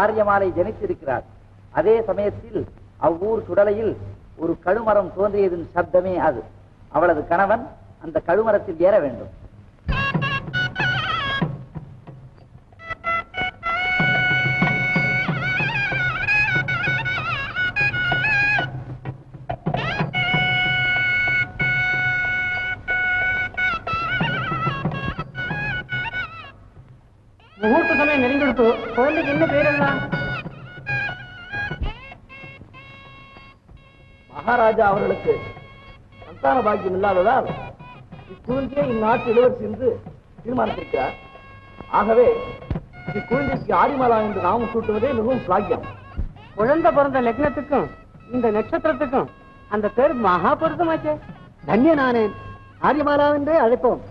ஆரியமாலை ஜனித்திருக்கிறார். அதே சமயத்தில் அவ்வூர் சுடலையில் ஒரு கழுமரம் தோன்றியதன் சப்தமே அது. அவளது கணவன் அந்த கழுமரத்தில் ஏற வேண்டும். முகூர்த்த சமயம் நெருங்கிடுத்து. குழந்தைக்கு என்ன பேரெல்லாம்? மகாராஜா அவர்களுக்கு சந்தான பாக்கியம் இல்லாததால் இக்குழந்தையை இந்நாட்டு இளவரசி என்று தீர்மானித்திருக்கிறார். ஆகவே இக்குழந்தைக்கு ஆரிமலா என்று நாமம் சூட்டுவதே மிகவும் சாக்கியம். குழந்தை பிறந்த லக்னத்துக்கும் இந்த நட்சத்திரத்துக்கும் அந்த பேர் மகா பொருத்தமாச்சே. தன்யனானேன். ஆரியமாலா என்றே அழைப்போம்.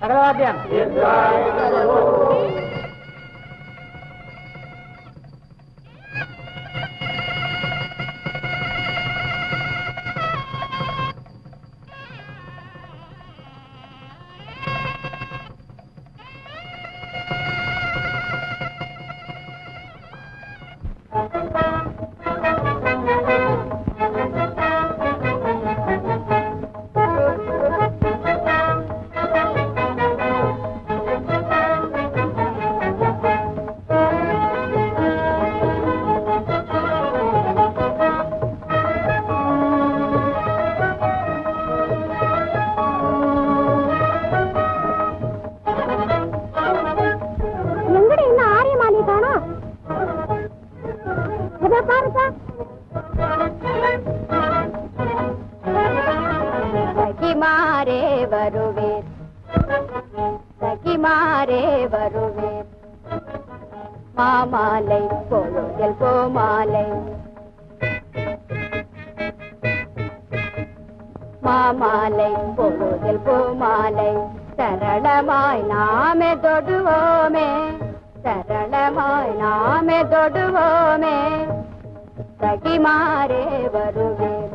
சகலவாத்தியம். மாமாலை பொழுதில் கோமாலை மாமாலை பொழுதில் கோமாலை சரளமாய் நாமே தொடுவோமே சரளமாய் நாமே தொடுவோமே சகிமாரே வருவேன்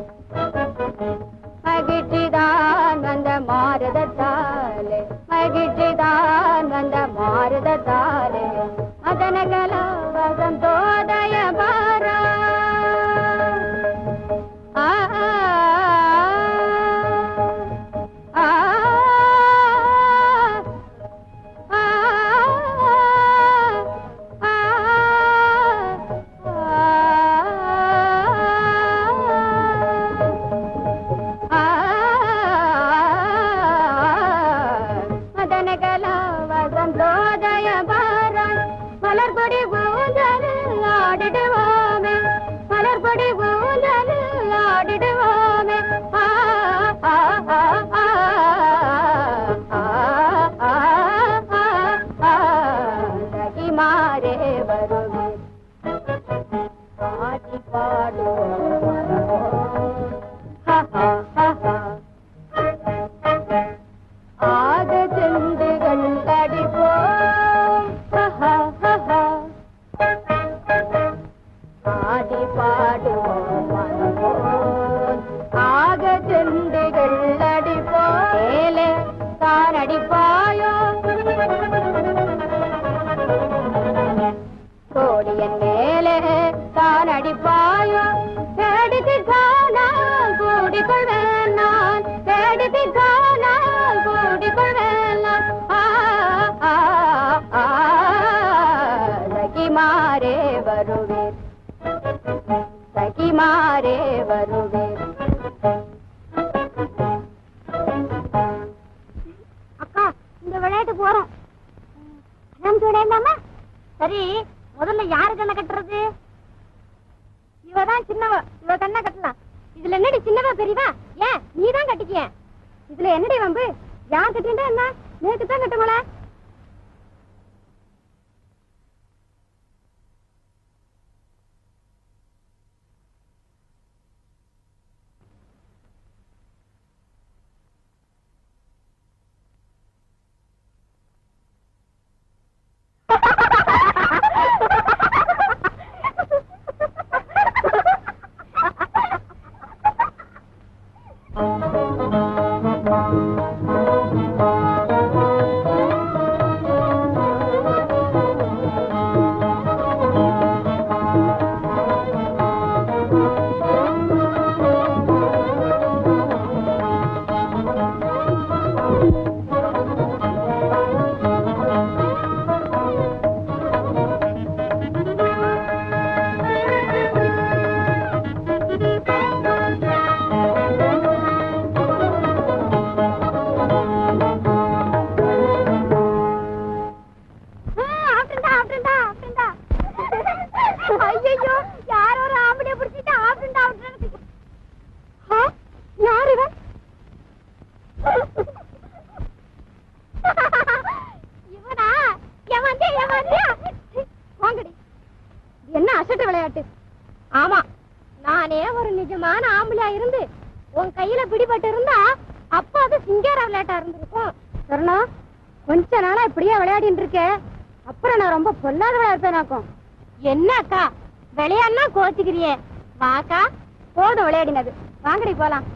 மகிழ்ச்சிதான் வந்த மாறுதத்தாலே மகிழ்ச்சிதான் வந்த மாறுதத்தாலே மதனகலா வசந்தோதய பாரா பட்டு இருந்தா அப்ப அது சிங்கார விளையாட்டா இருந்திருக்கும். சொன்னா கொஞ்ச நாளா இப்படியே விளையாடிட்டு இருக்கேன், அப்புறம் நான் ரொம்ப பொல்லாதவளா இருப்பேனாக்கும். என்ன அக்கா விளையாடுனா கோச்சுக்கிறியே? வாக்கா போதும் விளையாடினது, வாங்கடி போலாம்.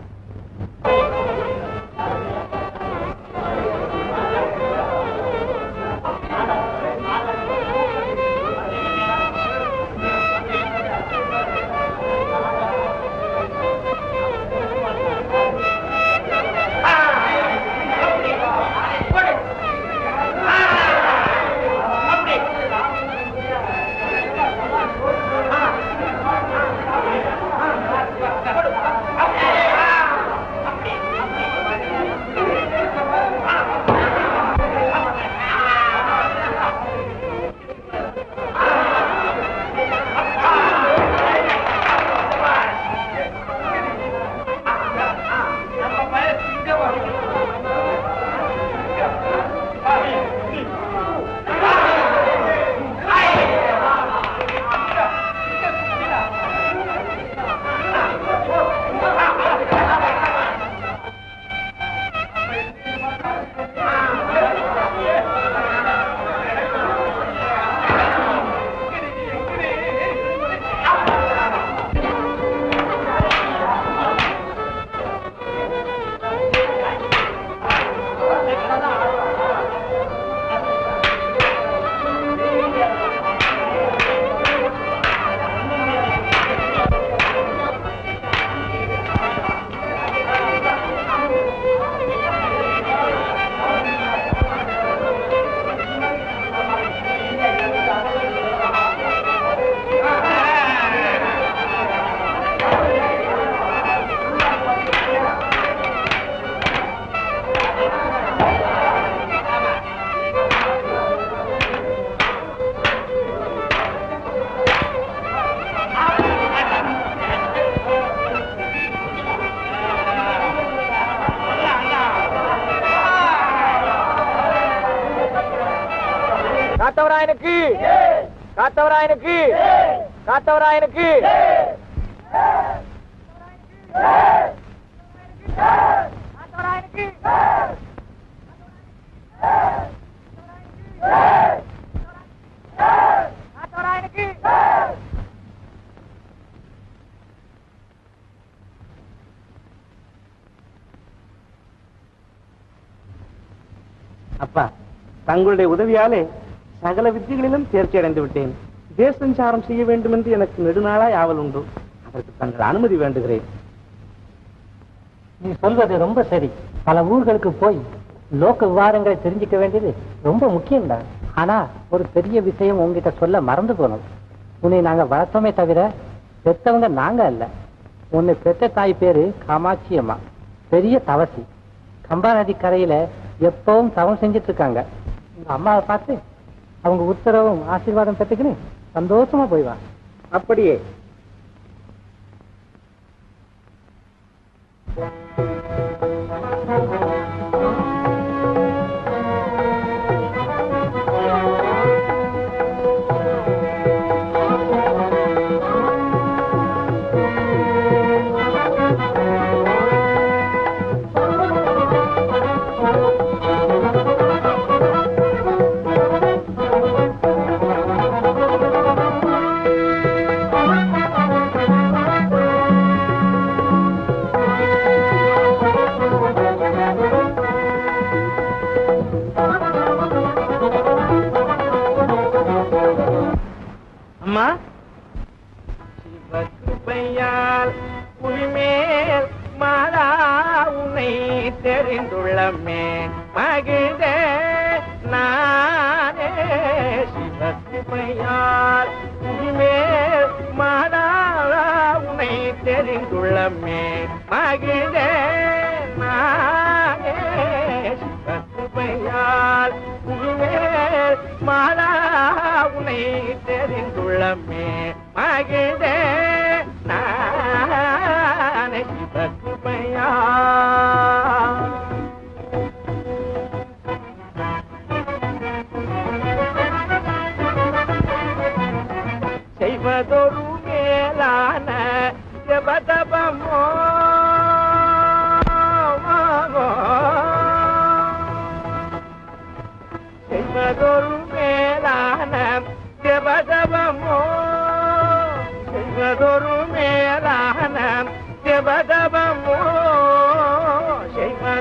காத்தவராயனுக்கு காத்தவராயனுக்கு காத்தவராயனுக்கு அப்பா, தங்களுடைய உதவியாலே சகல வித்திகளிலும் தேர்ச்சி அடைந்து விட்டேன். தேசஞ்சாரம் செய்ய வேண்டும் என்று எனக்கு நெடுநாளாய் ஆவல் உண்டு. அதற்கு தங்கள் அனுமதி வேண்டுகிறேன். நீ சொல்வது ரொம்ப சரி. பல ஊர்களுக்கு போய் லோக விவகாரங்களை தெரிஞ்சுக்க வேண்டியது ரொம்ப முக்கியம்தான். ஆனா ஒரு பெரிய விஷயம் உங்ககிட்ட சொல்ல மறந்து போனோம். உன்னை நாங்க வளர்த்தோமே தவிர பெத்தவங்க நாங்க அல்ல. உன்னை பெத்த தாய் பேரு காமாட்சி அம்மா, பெரிய தவசி. கம்பா நதி கரையில எப்பவும் தவம் செஞ்சிட்டு இருக்காங்க. உங்க அம்மாவை பார்த்து அவங்க உத்தரவும் ஆசீர்வாதம் பெற்றுக்குன்னு சந்தோஷமா போய் வா. அப்படியே. சிவகிருபையால் உரிமேல் மாதா உன்னை தெரிந்துள்ளமே மகிழ்ந்தே நானே. சிவகிருபையால் உரிமேல் மாதா உன்னை தெரிந்துள்ளமே மகிழ்ந்தே நானே. சிவகிருபையால் உரிமேல் மாதா உன்னை தெரிந்துள்ளமே மகிழ்ந்தே நானே. சிவகிருபையால் செய்வதொரு மேலான ஜபதபமோ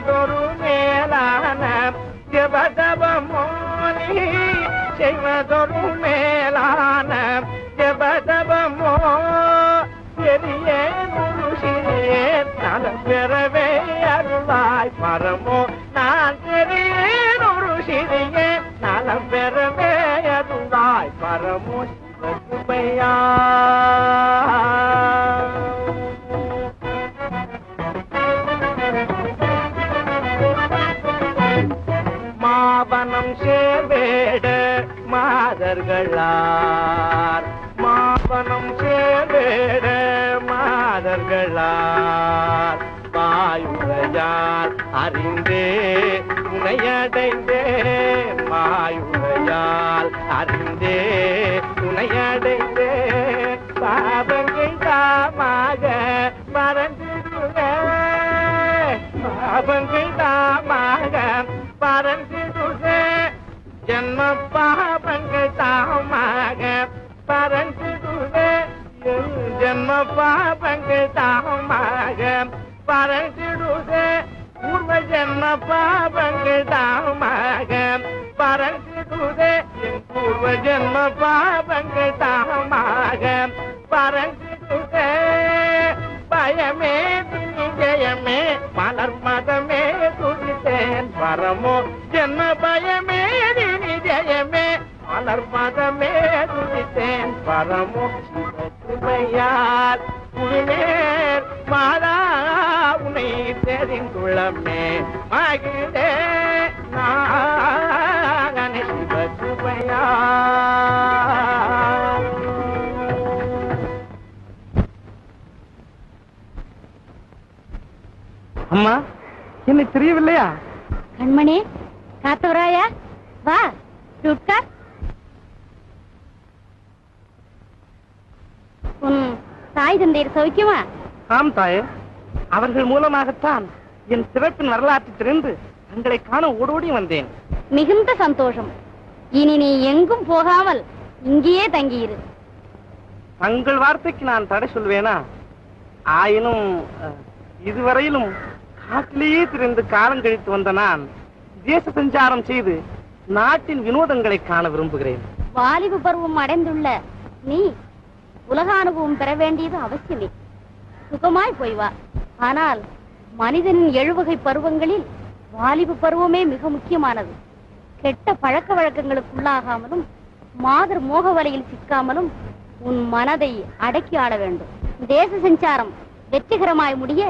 செய்வதொரு மேலான ஜபதபமோனி செய்வதொரு மேலான ஜபதபமோ பெரிய நூறு சிறியே நலம் பெறவே அருளாய் பரமோ நான் பெரிய நூறு சிறியே நலம் பெறவே அருளாய் பரமோ சிவகுமையா மாவனம் சேர்வேட மாதர்களார் மாவனம் சேர்வேட மாதர்களார் மாயுரையார் அறிந்தே துணையடைந்தே மாயுரையால் அறிந்தே துணையடைந்தே பாபங்கள் தாமாக மறந்துடுவே பாபங்கள் தாமாக பரந்திடுவே ஜன்ம பாபங்கள் தாமாக பரந்திடுவே ஜன்ம பாபங்கள் தாமாக பரந்திடுவே பூர்வ ஜன்ம பாபங்கள் தாமாக பரந்திடுவே பூர்வ ஜன்ம பாபங்கள் தாமாக பரந்திடுவே பயமே ஜயமே மலர் மதமே துதித்தேன் பரமோ ஜென்ம பயமே ஜயமே மலர் மதமே துதித்தேன் பரமோ சிவகிருபையால் குழுமேர் மாதா உனை தெரிந்துள்ளமே மகிழே நாகனே சிவகிருபையால். அம்மா என்னை தெரியவில்லையா? கண்மணி காத்தவராயா வா உட்கார். உன் தாய் தந்தையர் சௌக்கியமா? ஆம் தாயே, அவர்கள் மூலமாகத்தான் என் சிறப்பின் வரலாற்றை தெரிந்து தங்களை காண ஓடோடி வந்தேன். மிகுந்த சந்தோஷம். இனி நீ எங்கும் போகாமல் இங்கேயே தங்கியிரு. தங்கள் வார்த்தைக்கு நான் தடை சொல்வேனா? ஆயினும் இதுவரையிலும் காட்டிலேயே திரிந்து காலம் கழித்து வந்த நான் தேச சஞ்சாரம் செய்து நாட்டின் வினோதங்களை காண விரும்புகிறேன். வாலிப பருவம் அடைந்துள்ள நீ உலக அனுபவம் பெற வேண்டியது அவசியமே. சுகமாய் போய் வா. ஆனால் மனிதனின் 7 வகை பருவங்களில் வாலிப பருவமே மிக முக்கியமானது. கெட்ட பழக்க வழக்கங்களுக்குள்ளாகாமலும் மாதர் மோக வலையில் சிக்காமலும் உன் மனதை அடக்கி ஆட வேண்டும். தேச சஞ்சாரம் வெற்றிகரமாய் முடிய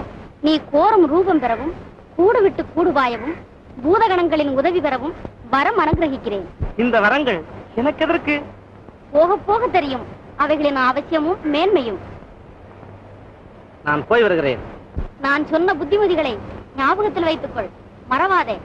நீ கோரும் ரூபம் பெறவும் கூடு விட்டு கூடுபாயவும் பூதகணங்களின் உதவி பெறவும் வரம் அனுகிரகிக்கிறேன். இந்த வரங்கள் எனக்கு எதற்கு? போக போக தெரியும் அவைகளின் அவசியமும் மேன்மையும். நான் போய் வருகிறேன். நான் சொன்ன புத்திமதிகளை ஞாபகத்தில் வைத்துக்கொள், மறவாதே.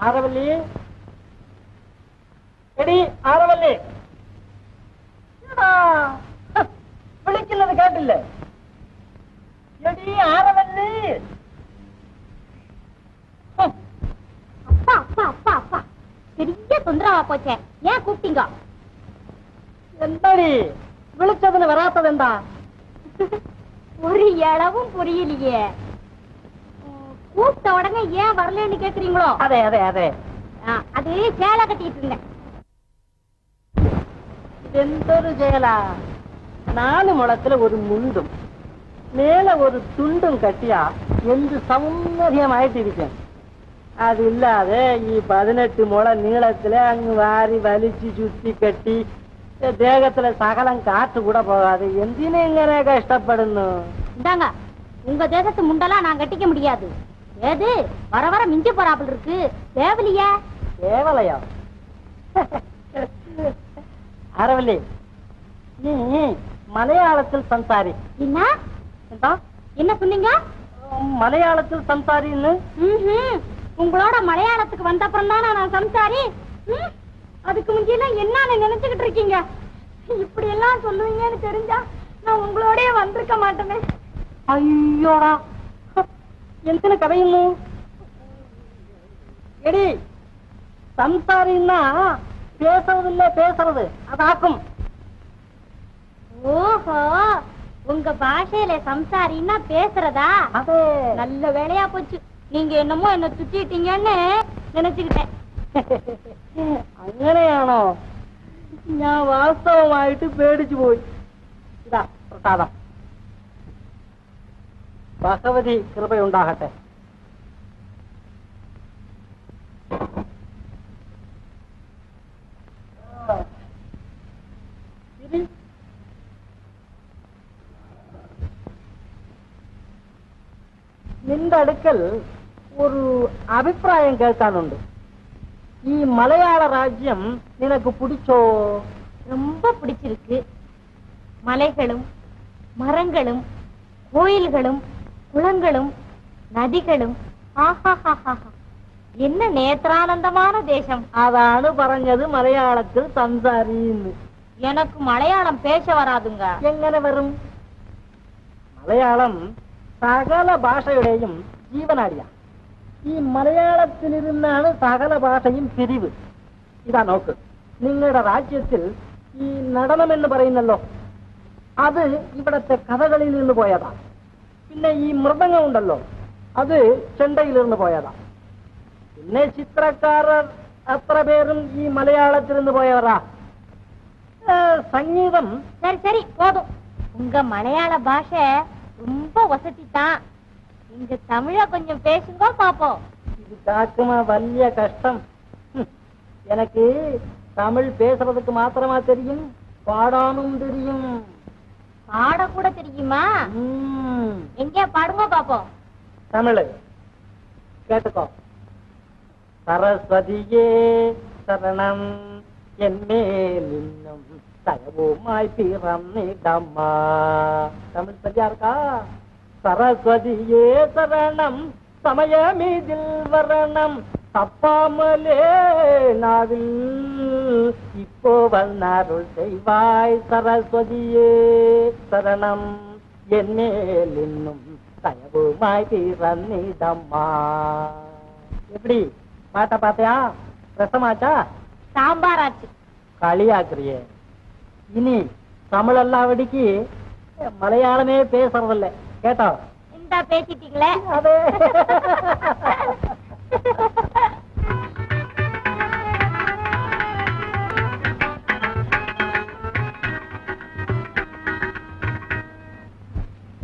ஆரவல்லி, எடி ஆரவல்லி, விழிக்கிறது கேட்டில்ல? எடி ஆரவல்லி. அப்பா அப்பா அப்பா அப்பா பெரிய தொந்தரவா போச்சே. ஏன் கூப்பிட்டீங்க? என்னடி விழிச்சதுல வராத்ததெண்டா? ஒரு இளவும் புரியலையே. கூப்பிட்ட உடனே ஏன் வரலன்னு கேக்குறீங்களோ? அதே அதே அதே. அது சேலை கட்டிட்டு இருந்தேன். എന്തൊരു ചേല? 4 മുളത്തില് ഒരു മുണ്ടും മേലെ ഒരു തുണ്ടും കട്ടിയാ എന്ത് സൗന്ദര്യമായിട്ടിരിക്കും. അതില്ലാതെ ഈ 18 മുള നീളത്തില് അങ്ങ് വാരി വലിച്ചു ചുറ്റി കെട്ടി ദേഹത്തിലെ സകലം കാറ്റ് കൂടെ പോകാതെ എന്തിനെ ഇങ്ങനെ കഷ്ടപ്പെടുന്നു? இந்தாங்க, உங்க தேசத்து முண்டெல்லாம் நான் கட்டிக்க முடியாது. ஏது வர வர மிஞ்சி போறாப்புல இருக்கு. தேவலையா? தேவலையா? ஆரவல்லி, நீ மலையாளத்தில் சம்சாரி. என்ன சொன்னீங்க? மலையாளத்தில் சம்சாரின்னு. உங்களோட மலையாளத்துக்கு வந்த அப்புறம் தானே நான் சம்சாரி. அதுக்கு முந்தியெல்லாம் என்ன நினைச்சுக்கிட்டு இருக்கீங்க? இப்படி எல்லாம் சொல்லுவீங்கன்னு தெரிஞ்சா நான் உங்களோடய வந்திருக்க மாட்டேனே. ஐயோடா, எத்தனை கதையுன்னு எடி. சம்சாரின்னா பேசுறது இல்ல, பேசுறது அதாக்கும். ஓஹோ, உங்க பாஷையில சம்சாரின்னா பேசுறதா? அது நல்ல வேலையா போச்சு. நீங்க என்னமோ என்ன சுத்திட்டீங்கன்னு நினைச்சுக்கிட்டேன். അങ്ങനെയാണോ? ഞാൻ വാസ്തവമായിട്ട് പേടിച്ചു പോയി. ഇതാ പ്രസാദം. ഭഗവതി കൃപയുണ്ടാകട്ടെ. നിന്റെ അടുക്കൽ ഒരു അഭിപ്രായം കേൾക്കാനുണ്ട്. ഈ മലയാള രാജ്യം നിനക്ക് പിടിച്ചോ? ரொம்ப பிடிச்சிருக்கு. மலைகளும் மரங்களும் கோயில்களும் குளங்களும் நதிகளும். என்ன நேத்ரானந்தமான தேசம். അതാണ് പറഞ്ഞത് മലയാളത്തിൽ സംസാരിന്ന്. எனக்கு மலையாளம் பேச வராதுங்க. എങ്ങനെ വരും? മലയാളം സകല ഭാഷയുടെയും ജീവനാടിയാണ്. ഈ മലയാളത്തിലിരുന്നാണ് സകല ഭാഷയും പിരിവ്. ഇതാ നോക്ക്, നിങ്ങളുടെ രാജ്യത്തിൽ ഈ നടനം എന്ന് പറയുന്നല്ലോ, അത് ഇവിടത്തെ കഥകളിൽ നിന്ന് പോയതാ. പിന്നെ ഈ മൃദംഗം ഉണ്ടല്ലോ, അത് ചെണ്ടയിൽ നിന്ന് പോയതാ. പിന്നെ ചിത്രക്കാരർ അത്ര പേരും ഈ മലയാളത്തിൽ നിന്ന് പോയവരാ. സംഗീതം. சரி சரி போதும். உங்க மலையாள பாஷை ரொம்ப வசதிதான். இங்க தமிழ கொஞ்சம் பேசுங்க பாப்போம். இது காக்குமா வலிய கஷ்டம். எனக்கு தமிழ் பேசுறதுக்கு மாத்திரமா தெரியும், பாடானும் தெரியும். பாட கூட தெரியுமா? எங்க பாடுங்க பாப்போம். தமிழ் கேட்டுக்கோ. சரஸ்வதியே சரணம் என்மேல் இன்னும் தயவுமாய் பிறந்திடம்மா. தமிழ் சரியா இருக்கா? சரஸ்வதியே சரணம் சமயமீதில் வரணம் தப்பாமலே நாவில் இப்போ வந்தாருள் செய்வாய். சரஸ்வதியே சரணம் என்மேல் இன்னும் தயவுமாய் பிறந்திடம்மா. எப்படி பாட்ட பாத்தியா? ரசமாச்சா? சாம்பாராச்சு. களியாக்குறியே. இனி தமிழ் எல்லாவடிக்கு மலையாளமே பேசுறதில்ல, கேட்டா? இந்த பேசிட்டீங்களே. அதே.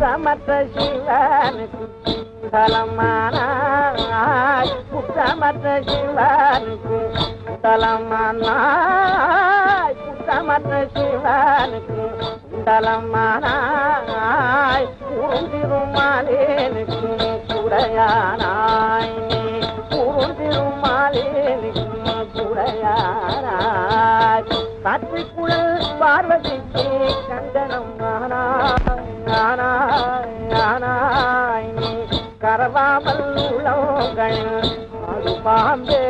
சமற்ற சிவனுக்கு தலமானாய், குற்றமற்ற சிவனுக்கு தலமானாய், குற்றமற்ற சிவனுக்கு தலமானாய், குறுந்திருமாலேனுக்கு குடையானாய், நீ குறுந்திருமாலேனுக்கு குடையானாய், காற்றிக்குழல் பார்வதிக்கு கண்டனம் ஆனாய், நீ கரவாமல் உலோங்கள் அது பாம்பே.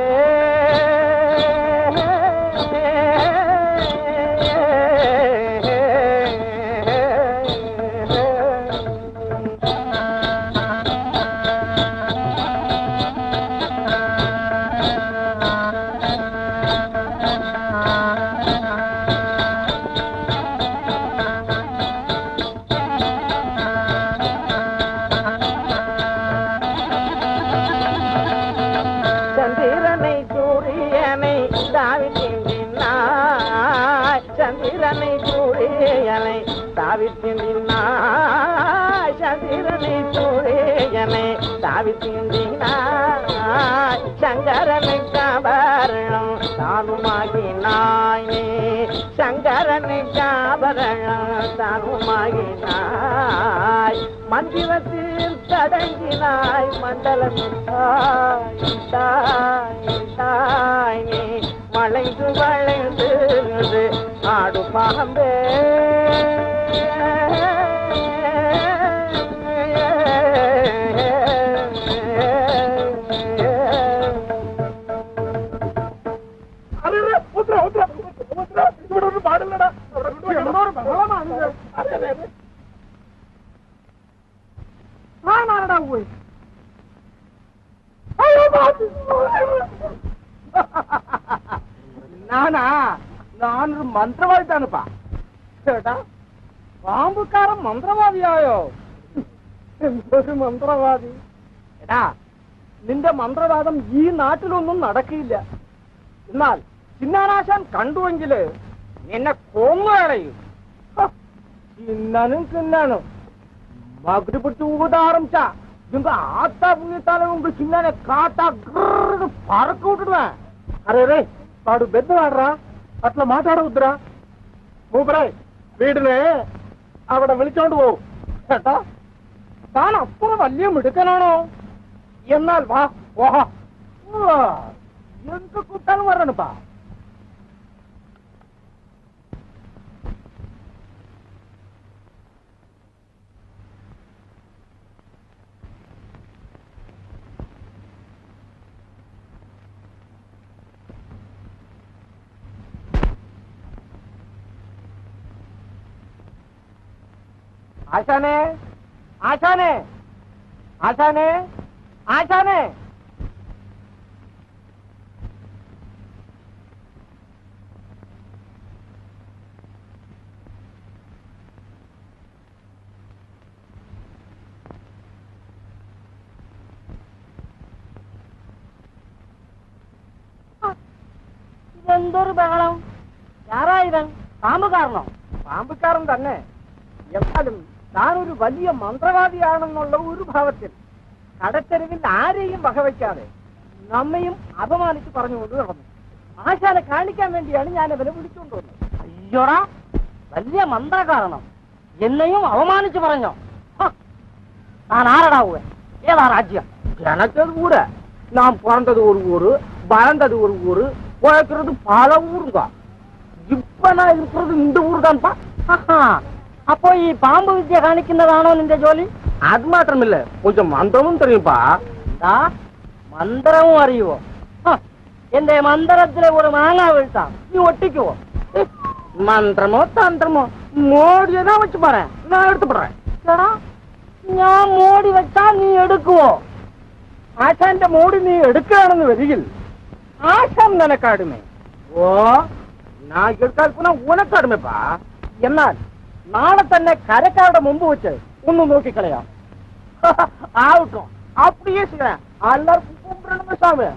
சங்கரனை சூரியனை தாவி தீண்டினாய் சங்கரனை காபரணம் தானுமாகினாய் நீ சங்கரனை காபரணம் தானுமாகினாய் மந்திரத்தில் தடங்கினாய் மண்டலமிட்டாய் நீ வளைந்து வளைந்து ஆடு பாம்பே പാടില്ലടാ പോയി ഞാനൊരു മന്ത്രവാദിത്താണിപ്പാ ചേട്ടാ പാമ്പുക്കാരൻ മന്ത്രവാദിയായോ എന്തൊരു മന്ത്രവാദി എടാ നിന്റെ മന്ത്രവാദം ഈ നാട്ടിലൊന്നും നടക്കില്ല എന്നാൽ ചിന്നാനാശാൻ കണ്ടുവെങ്കില് നിന്നെ കൊന്നുകളയും ചിന്നനും ചിന്നാനും മകുടി പിടിച്ച് ഊതാരംച്ചാ இவங்க ஆத்தா புண்ணியத்தால உங்க சின்ன காட்டா பறக்க விட்டுடுவேன் அரே ரே వాడు బెద్దవాడరా అట్లా మాట్లాడవద్దురా మూపరాయ్ వీడిని അവിടെ വിളിച്ചോണ്ട് പോവും കേട്ടാ താൻ അപ്പുറം വലിയ മിടുക്കനാണോ എന്നാൽ വാ ഓഹാ എന്ത് കൂട്ടാനും വരണപ്പാ ആശാനെ ആശാനെ ആശാനെ ആശാനെ ഇതെന്തൊരു ബഹളം ആരായിരം പാമ്പുകാരനോ പാമ്പുകാരൻ തന്നെ എന്നാലും താനൊരു വലിയ മന്ത്രവാദിയാണെന്നുള്ള ഒരു ഭാവത്തിൽ കടത്തെരുവിൽ ആരെയും വകവയ്ക്കാതെ നമ്മയും അപമാനിച്ച് പറഞ്ഞുകൊണ്ട് നടന്നു. ആശാനെ കാണിക്കാൻ വേണ്ടിയാണ് ഞാൻ അവനെ വിളിച്ചുകൊണ്ട് വന്നത്. അയ്യോടാ, വലിയ മന്ത്രകാരണം എന്നെയും അവമാനിച്ച് പറഞ്ഞോ? താൻ ആരടാവുക? ഏതാ രാജ്യം? ജനത്തത് ഊര്. നാം பிறந்தது ஒரு ஊரு, வளர்ந்தது ஒரு ஊரு, உழைக்கிறது பல ஊருங்க. இப்ப நான் இருக்கிறது இந்த ஊரு தான்ப்பா. അപ്പോ ഈ പാമ്പ് വിദ്യ കാണിക്കുന്നതാണോ നിന്റെ ജോലി? അത് മാത്രമല്ല, കൊഞ്ചം മന്ത്രവും തെറിയുപ്പാ. എന്താ മന്ത്രവും അറിയുവോ? എന്റെ മന്ത്രത്തിലെ ഒരു മാങ്ങ വീഴ്ത്താം, നീ ഒട്ടിക്കുവോ? മന്ത്രമോ തന്ത്രമോ മോടിയതാ വെച്ച് പറയാൻ ഞാൻ എടുത്തു പറയാം. ചേടാ, ഞാൻ മോടി വെച്ചാ നീ എടുക്കുവോ? ആശാന്റെ മോടി നീ എടുക്കുകയാണെന്ന് വരികിൽ ആശാൻ നിനക്കടുമേ. ഓ, ഞാൻ എടുക്കാൽക്കുന്ന ഉനക്കടുമേപ്പാ. എന്നാൽ നാളെ തന്നെ കരക്കാരുടെ മുമ്പ് വെച്ച് ഒന്ന് നോക്കിക്കളയാം. ആവട്ടോ, അപ്പടിയേ ചെയ്യാം. എല്ലാവർക്കും കുம்பிടണം സാമേ.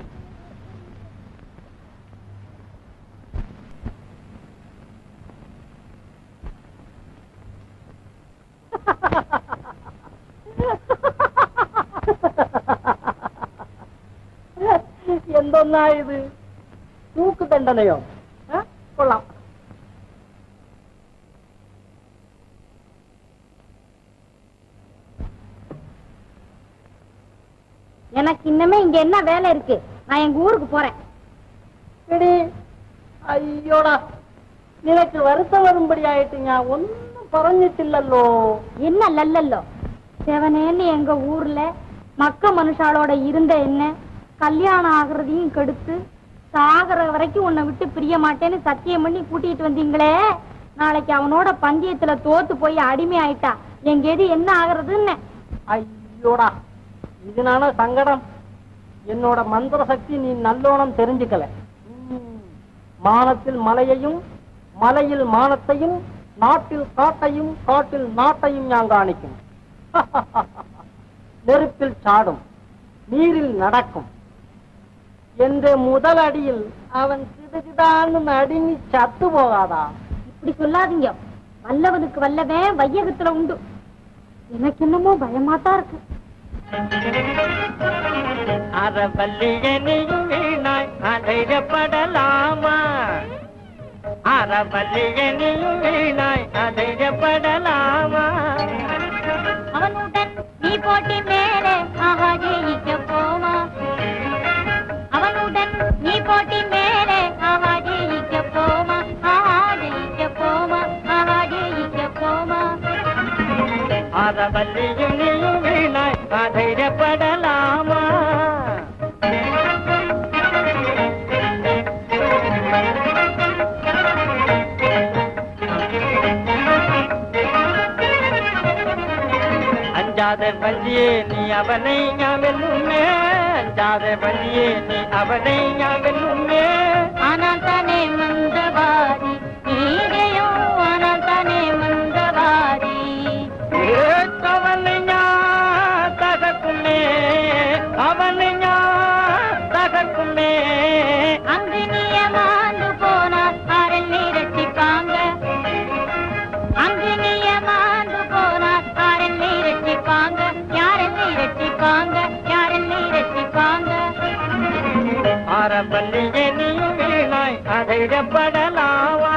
എന്തൊന്നാ ഇത്? തൂക്ക് ദണ്ഡനയോ? കൊള്ളാം. எனக்கு இன்னமே இங்க என்ன வேலை இருக்கு? நான் எங்க ஊருக்கு போறேன். അയ്യോടാ, നിനക്ക് വരുത്തം വരുമ്പടിയായിട്ട് ഞാൻ ഒന്നും പറഞ്ഞിട്ടില്ലല്ലോ. என்னல்லோ செவனேன்னு எங்க ஊர்ல மக்க மனுஷாலோட இருந்த என்ன கல்யாணம் ஆகுறதையும் கெடுத்து சாகர வரைக்கும் உன்னை விட்டு பிரிய மாட்டேன்னு சத்தியம் பண்ணி கூட்டிட்டு வந்தீங்களே, நாளைக்கு அவனோட பந்தயத்துல தோத்து போய் அடிமை ஆயிட்டா எங்க எது என்ன ஆகுறதுன்னு. ஐயோடா, இதனால சங்கடம். என்னோட மந்திர சக்தி நீ நல்லோணம் தெரிஞ்சுக்கல. மானத்தில் மலையையும் மலையில் மானத்தையும் நாட்டில் காட்டையும் காட்டில் நாட்டையும் ഞാൻ കാണിക്കും. நெருப்பில் சாடும், நீரில் நடக்கும். என்ற முதலடியில் அவன் சிதறிதான் நடுங்கி சத்து போகாதா? இப்படி சொல்லாதீங்க. வல்லவனுக்கு வல்லவன் வையகத்துல உண்டு. எனக்கு என்னமோ பயமாத்தான் இருக்கு. அறவல்லியனையும் வீணாய் அதைப்படலாமா? அறவல்லியனையும் வீணாய் அதைப்படலாமா? அவனுடன் நீ போட்டி மேலே ஆஹா ஜெயிக்க போமா? அவனுடன் நீ போட்டி மேலே ஆஹா ஜெயிக்க போமா? ஆஹா ஜெயிக்க போமா? ஆஹா ஜெயிக்க போமா? அறவல்லியும் நீயும் வீணாய் அதைப்படலாமா? அஞ்சாத வள்ளியே நீ அவனை வெல்லுமே, அஞ்சாத வள்ளியே நீ அவனை வெல்லுமே. ஆனால் தானே மந்தவாதி நீரையோ, ஆனால் தானே மந்தவாதி. அவனை தகக்குமே, அவனை தகக்குமே. அங்கு நீ ஏமாந்து போனால் ஆரெல்லி ரட்சிப்பாங்க. அங்கு நீ ஏமாந்து போனால் ஆரெல்லி ரட்சிப்பாங்க. யாரெல்லி ரட்சிப்பாங்க? யாரெல்லி ரட்சிப்பாங்க? அறவல்லியே நீயும் வீணாய் அதைப்படலாமா?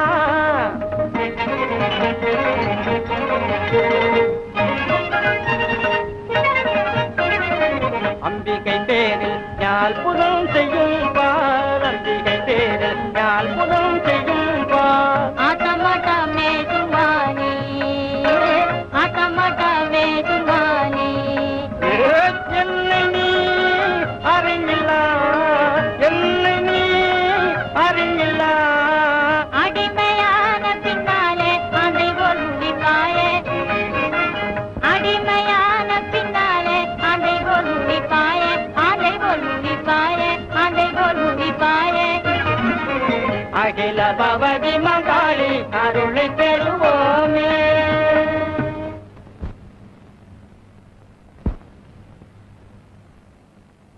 அம்பிகை பேரில் ஞால் புதம் செய்யும் பார், அம்பிகை பேரில் ஞால் புதம் செய்யும் பார். ஆட்டமாட்டமே துமானி, ஆட்டமாட்டமே துமானி. என்னை நீ அறிஞில்லா, என்னை நீ அறிஞில்லா. அடிமையான பின்னாலே அதை போல் முடிப்பாயே, அடிமையான பின்னாலே அதை போல் முடிப்பாயே, அதை போல் முடிப்பாயே, அதை போல் முடிப்பாயே. அகில பவதி மகாளி அருளை பெறுவோமே.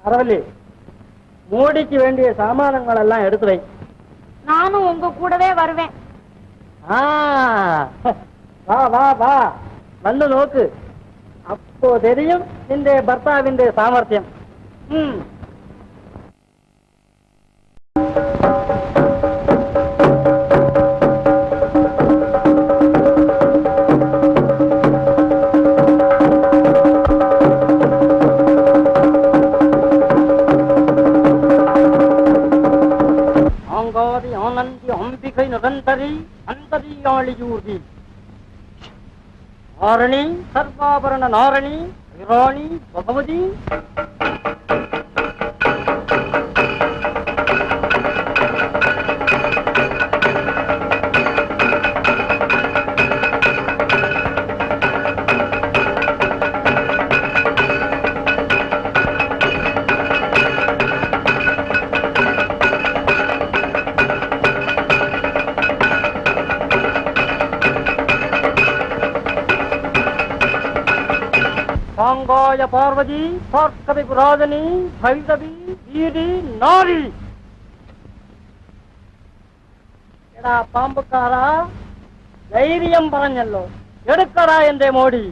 அரவல்லி, மோடிக்கு வேண்டிய சாமானங்கள் எல்லாம் எடுத்து வை. நானும் உங்க கூடவே வருவேன். வா வா வா, வந்து நோக்கு. அப்போ தெரியும் இந்த பர்த்தாவின் சாமர்த்தியம். ஆங்காதி ஆனந்தி அம்பிகை நிரந்தரி அந்தரியாளியூர்தி நாரணி சர்வாபரண நாரணி இராணி பகவதி. சாங்காய பார்வதி பார்க்கதை புராதனி பைதவி வீதி நாரி. എടാ പാമ്പുക്കാരാ, ധൈര്യം പറഞ്ഞല്ലോ, എടുക്കടാ എന്റെ മോടി.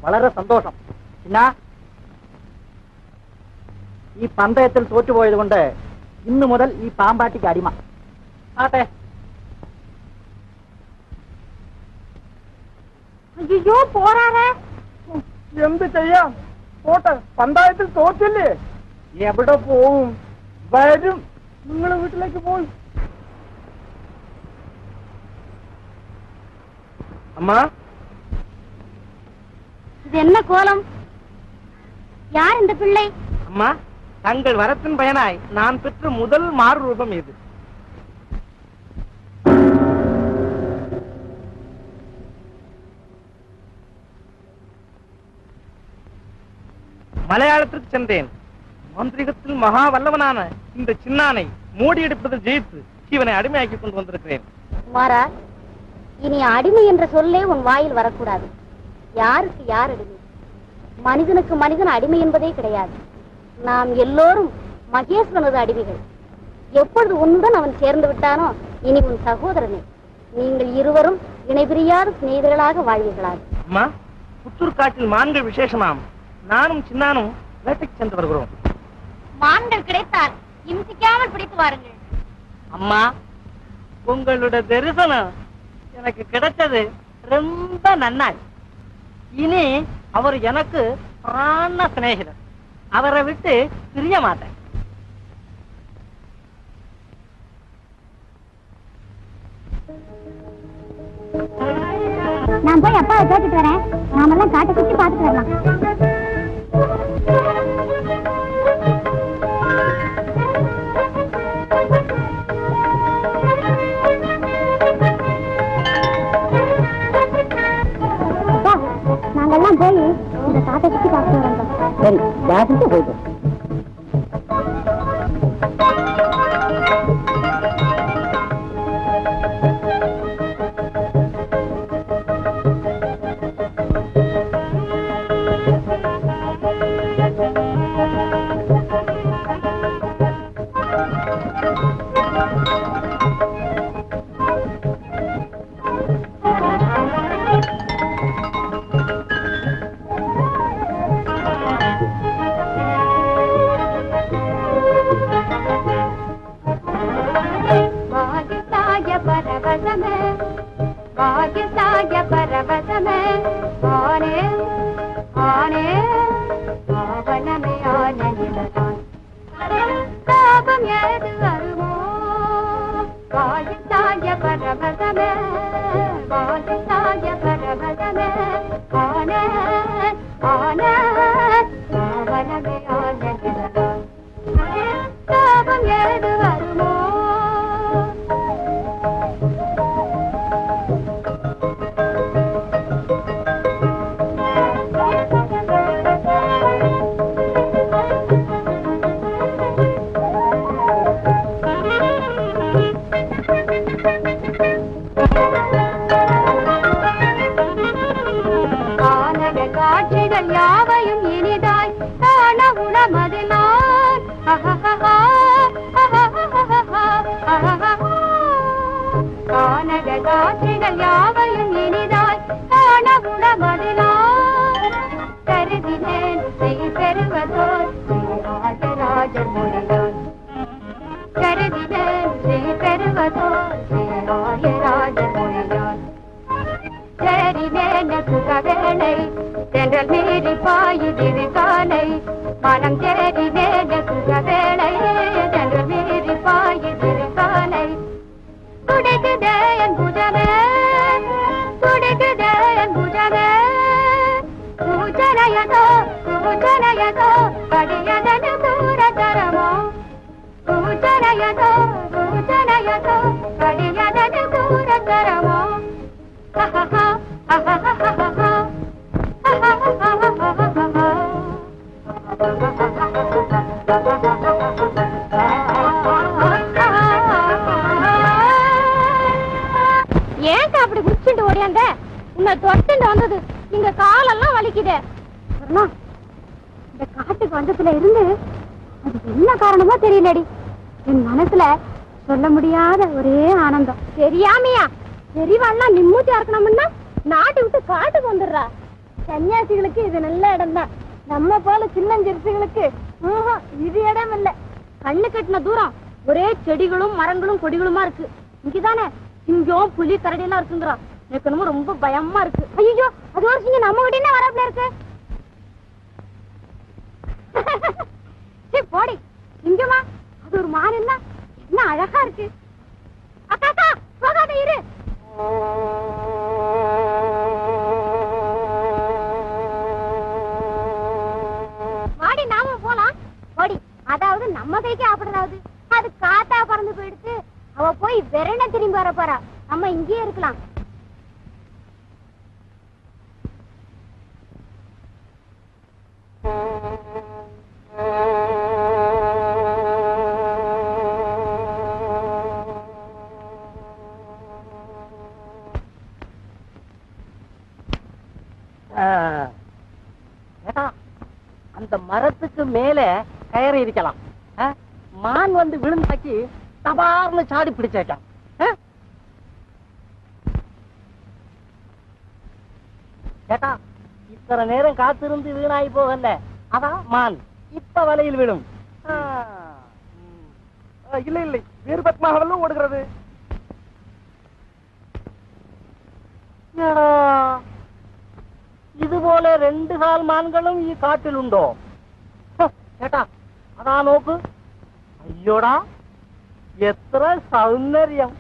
വളരെ സന്തോഷം. പിന്നെ ഈ പന്തയത്തിൽ തോറ്റുപോയത് കൊണ്ട് ഇന്നു മുതൽ ഈ പാമ്പാട്ടിക്ക് അടിമ. ആട്ടെ. അയ്യോ പോരാറേ. എന്ത് ചെയ്യാം? പോട്ടെ, പഞ്ചായത്തിൽ തോറ്റില്ലേ? എവിടെ പോവും? വരും. നിങ്ങളെ വീട്ടിലേക്ക് പോയി. அம்மா, இது என்ன கோலம்? யார் இந்த பிள்ளை? அம்மா, தங்கள் வரத்தின் பயனாய் நான் பெற்ற முதல் மாறு ரூபம் இது. மலையாளத்திற்கு சென்றேன். மாந்திரிகத்தில் மகா வல்லவனான இந்த சின்னானை மூடி எடுப்பதில் ஜெயித்து இவனை அடிமையாக்கி கொண்டு வந்திருக்கிறேன். குமாரா, இனி அடிமை என்ற சொல்லே உன் வாயில் வரக்கூடாது. யாருக்கு யார் அடிமை? மனிதனுக்கு மனிதன் அடிமை என்பதே கிடையாது. நாம் எல்லோரும் மகேஸ்வரனது அடிமைகள். எப்பொழுது உன்னுடன் அவன் சேர்ந்து விட்டானோ இனி உன் சகோதரனே. நீங்கள் இருவரும் இணைபிரியாத சிநேகிதர்களாக வாழ்வீர்களாக. அம்மா, புத்தூர் காட்டில் மான்கள் விசேஷமாம். நானும் சின்னானும் வேட்டைக்கு சென்று வருகிறோம். மான்கள் கிடைத்தால் இம்சிக்காமல் பிடித்து வாருங்கள். அம்மா, உங்களுடைய தரிசனம் எனக்கு கிடைச்சது ரொம்ப நன்னாள். இனி அவர் எனக்கு ஆன சிநேகிதர். அவரை விட்டு பிரிய மாட்டேன். நான் போய் அப்பாவை கேட்டுட்டு வரேன். நாமெல்லாம் காட்டை சுற்றி பார்த்துட்டு வரலாம். நாங்கெல்லாம் போய் இந்த காட்டை சுற்றி பார்த்துட்டு வரோம். சரி, ஜாகிரதை போயிட்டு. சன்னியாசிகளுக்கு இது நல்ல இடம் தான். நம்ம போல சின்னஞ்சிறுசுகளுக்கு இது இடம் இல்ல. கண்ணு கட்டின தூரம் ஒரே செடிகளும் மரங்களும் கொடிகளுமா இருக்கு. இங்கதானே சிங்கம் புலி கரடி எல்லாம் இருக்குங்கிறான். எனக்கு என்னமோ ரொம்ப பயமா இருக்கு. ஐயோ, அது ஒரு சிங்கம் நம்ம கிட்ட வரப்புல இருக்கு. போடி சிங்கமா, அது ஒரு மான் என்ன அழகா இருக்கு. அக்கா போகாத இரு. வாடி நாம போலாம். போடி, அதாவது நம்ம கைக்கு ஆப்படாது. அது காத்தா பறந்து போயிடுச்சு. அவ போய் வெறன திரும்பி வர போறா. நம்ம இங்கேயே இருக்கலாம். அந்த மரத்துக்கு மேல கயறு இருக்கலாம். மான் வந்து விழுந்தாக்கி தபார்னு சாடி பிடிச்சேட்டான். கேட்டா இத்தனை நேரம் காத்திருந்து வீணாயி போகல. அதான் மான் இப்ப வலையில் விழும். இல்லை இல்லை, வேறு பத்மாவெல்லாம் ஓடுகிறது. இது போல 2 கால் மான்களும் காட்டில் உண்டோ? கேட்டா அதான் நோக்கு. ஐயோடா, எத்தனை சௌந்தர்யம்.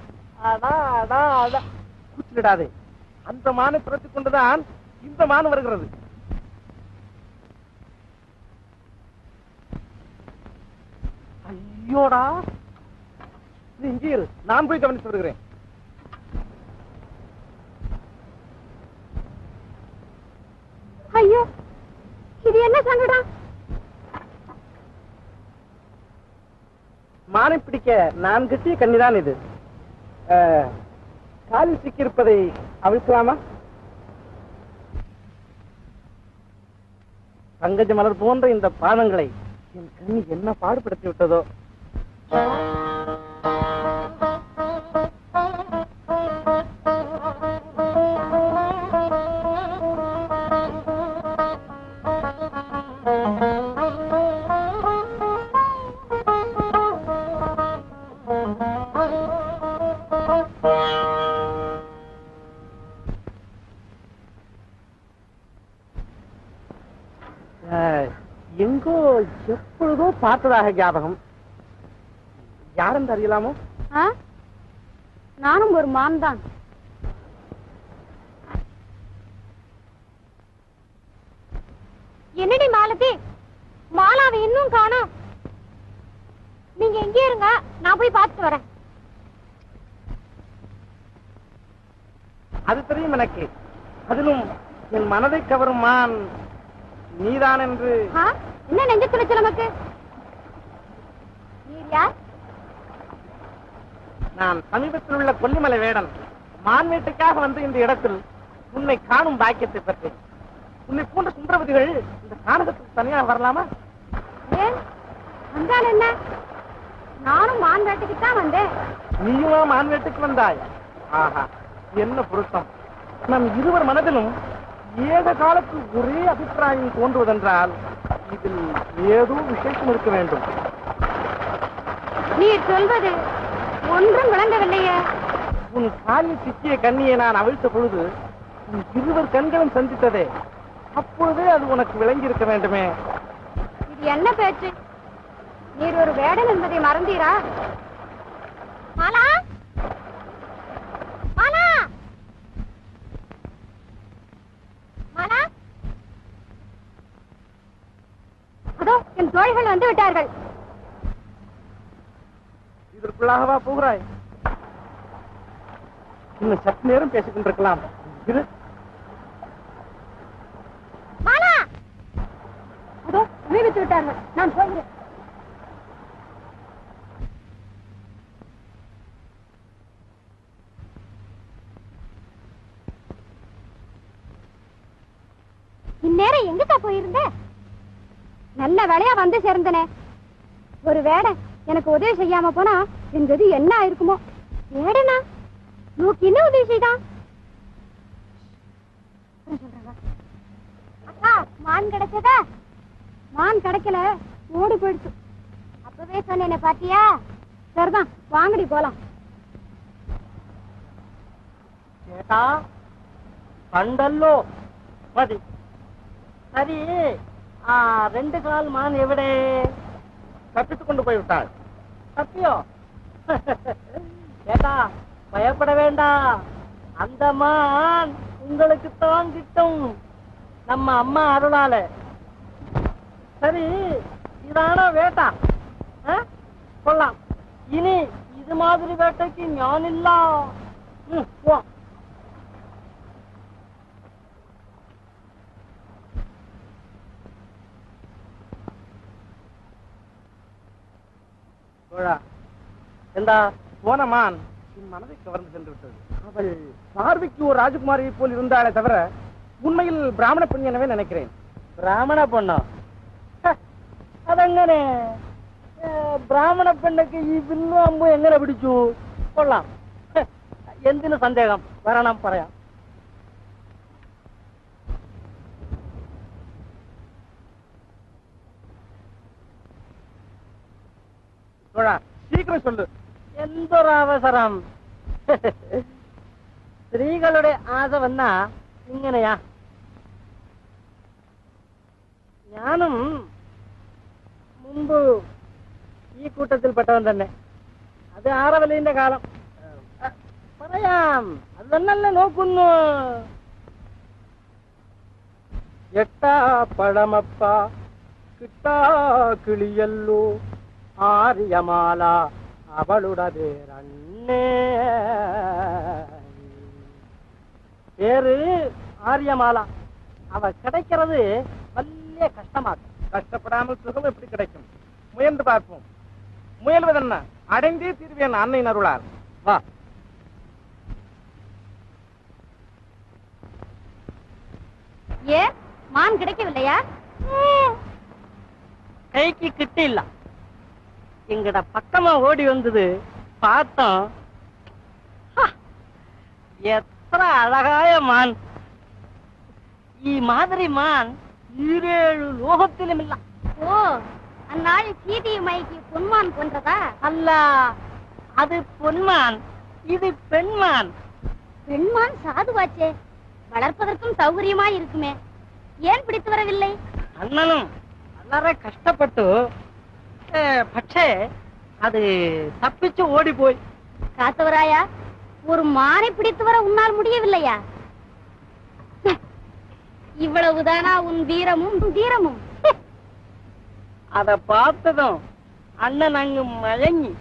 அடா அடா அடா. கூச்சிடாதே, அந்த மானை துரத்தி கொண்டுதான் இந்த மான் வருகிறது. ஐயோடா, நீ இங்கே இரு, நான் போய் கவனித்து வருகிறேன். ஐயோ, இது என்ன சங்கடம்? மானை பிடிக்க நான் கட்டிய கண்ணிதான் இது. காலில் சிக்கியிருப்பதை அவிழ்க்கலாமா? பங்கஜ மலர் போன்ற இந்த பாதங்களை என் கண்ணி என்ன பாடுபடுத்தி விட்டதோ. எங்கோ எப்பொழுதோ பார்த்ததாக ஞாபகம். யாரென்று அறியலாமோ? நானும் ஒரு மான் தான். என்னடி மாலதி, மாலாவை இன்னும் காணோம். நீங்க எங்கே இருங்க, நான் போய் பார்த்துட்டு வரேன். அது தெரியும் எனக்கு. அதிலும் என் மனதை கவரும் மான் நீதான் என்று. என்ன நெஞ்ச துணிச்சல் நமக்கு? நீர் யார்? நான் சமீபத்தில் உள்ள கொல்லிமலை வேடன். மான் வேட்டைக்காக வந்து இந்த இடத்தில் உன்னை காணும் பாக்கியத்தை பெற்றேன். உன்னை போன்ற சுந்தரவதிகள் இந்த கானகத்துக்கு தனியாக வரலாமா? ஏன் வந்தால் என்ன? நானும் மான் வேட்டைக்கு தான் வந்தேன். நீயுமா மான் வேட்டைக்கு வந்தாய்? ஆஹா, என்ன பொருத்தம். நம் இருவர் மனதிலும் ஏக காலத்தில் ஒரே அபிப்பிராயம் தோன்றுவதென்றால் இதில் ஏதோ விசேஷம் இருக்க வேண்டும். நீர் சொல்வது ஒன்றும் விளங்கவில்லையே. உன் காலில் சிக்கிய கண்ணியை நான் அவிழ்த்த பொழுது உன் இருவர் கண்களும் சந்தித்ததே, அப்பொழுதே அது உனக்கு விளங்கி இருக்க வேண்டுமே. இது என்ன பேச்சு? நீர் ஒரு வேடன் என்பதை மறந்தீரா? மாலா, மாலா, மாலா. அதோ என் தோழிகள் வந்து விட்டார்கள். இதற்குள்ளாகவா போகிறாய்? இன்னும் சற்று நேரம் பேசிக் கொண்டிருக்கலாம். மாலா, அதோ வீழ்த்து விட்டார்கள். நான் போகிறேன். இந்நேரம் எங்கக்கா போயிருந்த? நல்ல வேலையா வந்து சேர்ந்தனே. ஒரு வேடை எனக்கு உதவி செய்யாம போனா என் கதி என்ன ஆயிருக்குமோ. வேடனா நோக்கி என்ன உதவி செய்தான்? மான் கிடைச்சதா? மான் கிடைக்கல, ஓடி போயிடுச்சு. அப்பவே சொன்னேனே பாத்தியா? சரிதான், வாங்கடி போலாம். கேட்டா கண்டல்லோ மதி. சரி, 2 கால் மான் எവിടെ? தப்பித்துக் கொண்டு போய்விட்டாள். தப்பியோ? கேட்டா பயப்பட வேண்டாம், அந்த மான் உங்களுக்கு தான் கிட்டும், நம்ம அம்மா அருளால. சரி, இதான வேட்டா கொள்ளலாம். இனி இது மாதிரி வேட்டைக்கு ஞான் இல்ல. போ. எந்த போனமான் என் மனதை கவர்ந்து சென்று விட்டது. அவள் பார்வைக்கு ஒரு ராஜகுமாரியை போல் இருந்தாலே தவிர உண்மையில் பிராமண பெண் எனவே நினைக்கிறேன். பிராமண பொண்ணா? അതെങ്ങനെ? ബ്രാഹ്മണ പെണ്ണൊക്കെ ഈ വില്ലും അമ്പും എങ്ങനെ പിടിച്ചു? കൊള്ളാം. എന്തിനു സന്ദേഹം? വരണം, പറയാം. சீக்கிரம் சொல்லு. എന്തൊരവസരം? സ്ത്രീകളുടെ ആശ വന്നാ ഇങ്ങനെയാ. ഞാനും മുമ്പ് ഈ കൂട്ടത്തിൽപ്പെട്ടവൻ തന്നെ. അത് ആറവലിന്റെ കാലം. പറയാം, അത് തന്നല്ലേ നോക്കുന്നു. എട്ടാ പഴമപ്പ കിട്ടാ കിളിയല്ലോ ആര്യമാല അവളുടെ പേരണ്ണേ. பேரு ஆரியமாலா. அவ கிடைக்கிறது வல்லிய கஷ்டமாக்கும். கஷ்டப்படாமல் சுகம் எப்படி கிடைக்கும்? முயன்று பார்ப்போம். முயல்வதென்ன, அடைந்தே தீர்வேன் அன்னையின் அருளால். வா. ஏன் மான் கிடைக்கவில்லையா? கைக்கு கிட்ட இல்ல. எங்கட பக்கமா ஓடி வந்தது பார்த்தோம். எத்தனை அழகாய மான்! ഈ മാതിരി മാൻ 7 ലോകത്തിലും ഇല്ല. ஓ, அந்நாள் சீதையை மயக்கி பொன்மான் கொன்றதா? അല്ല, அது பொன்மான், இது பெண்மான். பெண்மான் சாதுவாச்சே, வளர்ப்பதற்கும் சௌகரியமாய் இருக்குமே, ஏன் பிடித்து வரவில்லை? അണ്ണനും വളരെ കഷ്ടപ്പെട്ടു. പക്ഷേ அது தப்பிச்சு ஓடிப்போய். காத்தவராயா, ஒரு மானை பிடித்து வர உன்னால் முடியவில்லையா? இவ்வளவுதானா உன் வீரமும் தீரமும்? அத பார்த்ததும் அண்ணன் அங்கு மயங்கி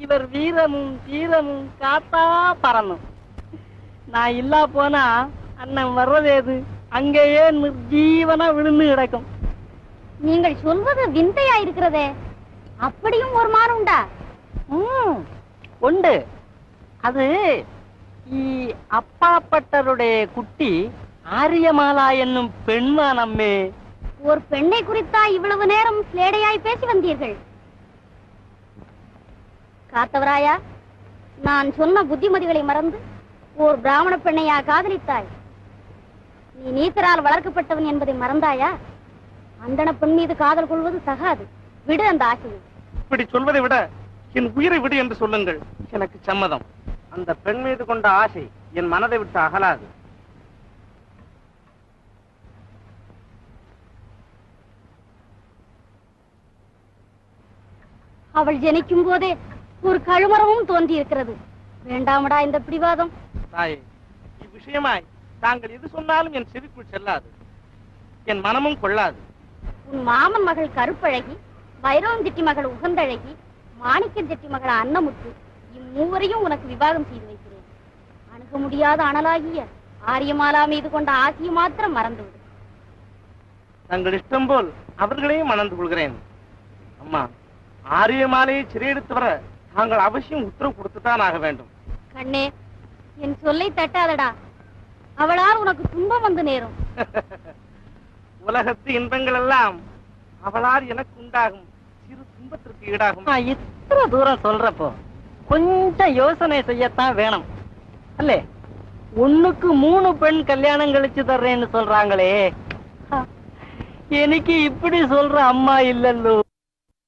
இவர் வீரமும் தீரமும் காத்தா பறணும். நான் இல்லா போனா அண்ணன் வர்றதேது, அங்கேயே நிர்ஜீவனா விழுந்து கிடக்கும். நீங்கள் சொல்வது விந்தையா இருக்கிறதே. அப்படியும் ஒரு மான் உண்டா? உண்டு. அது ഈ அப்பாப்பட்டருடைய குட்டி ஆரியமாலா என்னும் பெண்மான் அம்மே. ஒரு பெண்ணை குறித்தா இவ்வளவு நேரம் ஸ்லேடையாய் பேசி வந்தீர்கள்? காத்தவராயா, நான் சொன்ன புத்திமதிகளை மறந்து ஒரு பிராமண பெண்ணையா காதலித்தாய்? நீ நீத்தரால் வளர்க்கப்பட்டவன் என்பதை மறந்தாயா? அந்தன பெண் மீது காதல் கொள்வது சகாது. விடு அந்த ஆசையை. இப்படி சொல்வதை விட என் உயிரை விடு என்று சொல்லுங்கள், எனக்கு சம்மதம். அந்த பெண் மீது கொண்ட ஆசை என் மனதை விட்டு அகலாது. அவள் ஜனிக்கும் போதே ஒரு கழுமரமும் தோன்றி இருக்கிறது. வேண்டாமடா இந்த பிடிவாதம். தாயே, இவ்விஷயமாய் தாங்கள் எது சொன்னாலும் என் செவிக்குள் செல்லாது, என் மனமும் கொள்ளாது. உன் மாமன் மகள் கருப்பழகி, வைரவன் செட்டி மகள் உகந்தழகி, மாணிக்கன் செட்டி மகள் அன்னமுத்து, இம்மூவரையும் உனக்கு விவாகம் செய்து வைக்கிறேன். அணுக முடியாத அனலாகிய ஆரியமாலா மீது கொண்ட ஆசையை மாத்திரம் மறந்துவிடு. தங்கள் இஷ்டம் போல் அவர்களையும் மணந்து கொள்கிறேன். அம்மா, ஆரியமாலையை சிறையெடுத்து வர தாங்கள் அவசியம் உத்தரவு கொடுத்துத்தான் ஆக வேண்டும். கண்ணே, என் சொல்லை தட்டாதடா. அவளால் உனக்கு துன்பம் வந்து நேரும். உலகத்து இன்பங்கள் எல்லாம் அவளால் எனக்கு உண்டாகும் சிறு துன்பத்திற்கு ஈடாகும். இத்தனை தூரம் சொல்றப்போ கொஞ்சம் யோசனை செய்யத்தான் வேணும் அல்லே. 1க்கு 3 பெண் கல்யாணம் கழிச்சு தர்றேன்னு சொல்றாங்களே, எனக்கு இப்படி சொல்ற அம்மா இல்லல்லோ.